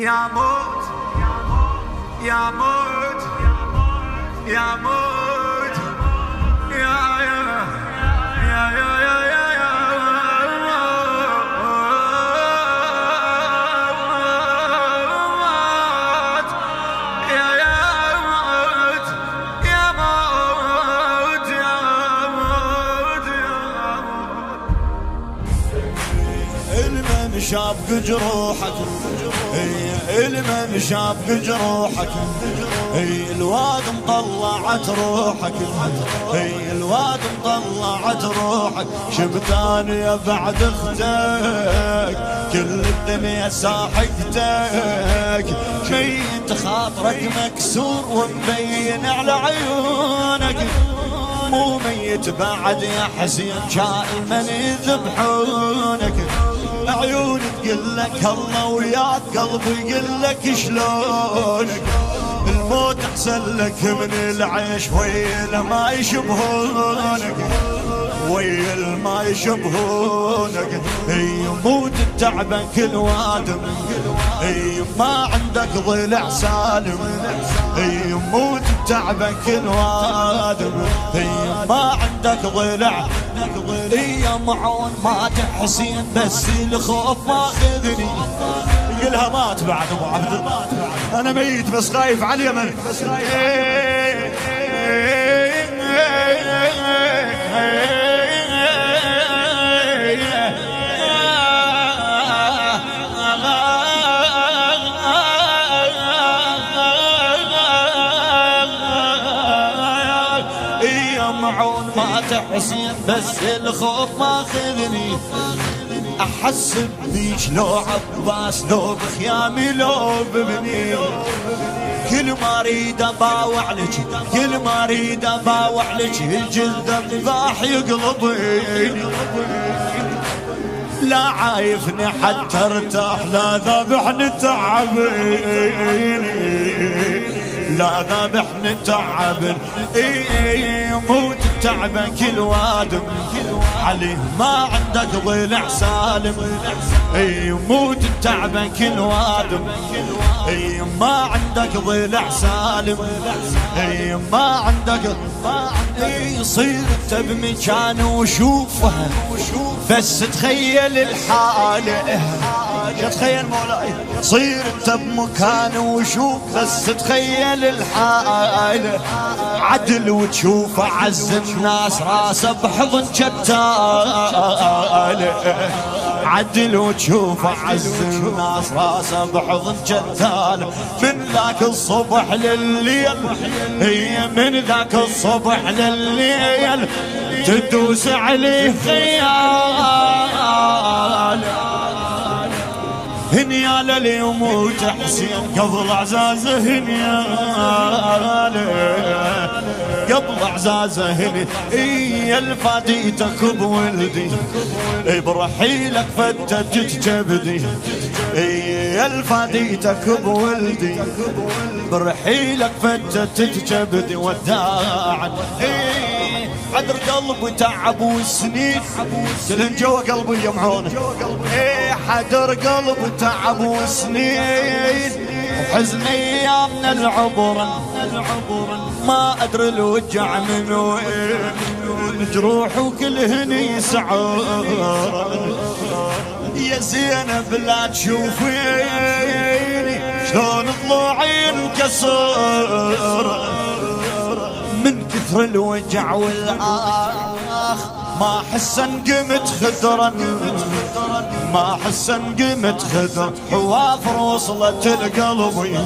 يا موت يا موت يا موت يا يا يا يا يا يا موت يا موت يا موت يا موت يا موت المن شاب جروحك المن شاب جروحك الواد مطلعت روحك الواد مطلعت روحك شبتان يا بعد اختك كل الدنيا ساحقتك ميت خاطرك مكسور ومبين على عيونك مو ميت بعد يا حسين شايل من يذبحونك عيون تقلك الله وياك قلبي يقلك شلونك الموت احسن لك من العيش ويا ما يشبهونك ويا ما يشبهونك يموت التعبان كل وادم ما عندك ضلع سالم يموت التعبان كل وادم ما عندك ضلع يا معون مات حسين بس الخوف ماخذني قلها مات بعد ابو عبد الله انا ميت بس خايف على اليمن معون مات حسين بس الخوف ماخذني احس بيش لو عباس لو بخيامي لو ببني كل ما اريد اباوع لك كل ما اريد اباوع لك الجلد الضاح يقلبني لا عايفني حتى ارتاح لا ذبحني تعبني لا ذبحني تعبن موت التعبان كل وادم عليه ما عندك ضلع سالم موت التعبان كل وادم ما عندك ضلع سالم ما عندك يصير انت بمكان وشوفها بس تخيل الحالة تخيل مولاي صير انت بمكان وشوف بس تخيل الحالة عدل وتشوف عز الناس راسه بحضن جتال عدل وتشوف عز الناس راسه بحضن جتال من ذاك الصبح للليل هي من ذاك الصبح للليل تدوس عليه خيال هنياله ليموت حسين قبل عزازه هنياله قبل عزازه هني الفاديتك بولدي برحيلك فتت جبدي الفاديتك بولدي برحيلك فتت جبدي وداعا عذر قلبي تعب وسنين سلن جوا قلبي يا معونه حدر قلبي تعب وسنين وحزن ايامنا العبر ما ادري الوجع من وين جروح وكلهن يسعر يا زينب لا تشوفيني شلون ضلوعي انكسر من كثر الوجع والآخ ما حسن قمت خدرا ما حسن قمت خدر حوافر وصلت القلبي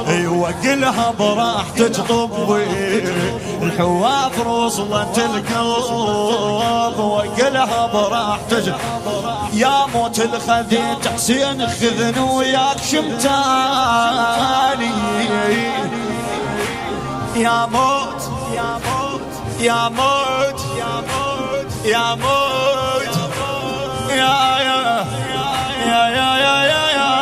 ايوه قلها براحتك طبي الحوافر وصلت القلب وقلها براحتك يا موت الخذيت حسين خذني وياك شمتاني يا موت يا موت يا موت يا موت يا يا يا يا يا يا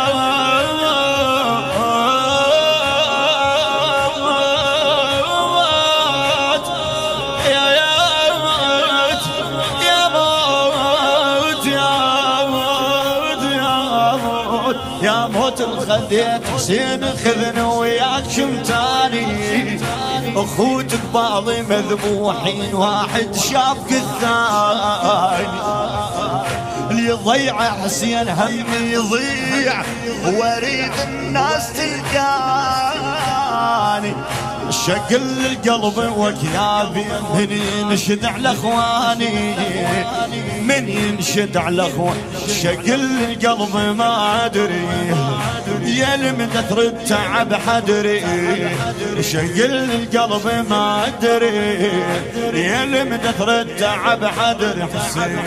غديت حسين خذني وياك شمتاني اخوتك باضي مذبوحين واحد شافك الثاني اللي ضيع حسين هم يضيع واريد الناس تلقاني شقل القلب وكيابي من ينشد على اخواني من ينشد على اخواني شقل القلب ما ادري يا لمدة ترد تعب حدري شقل القلب ما ادري يا لمدة ترد تعب حدري حسين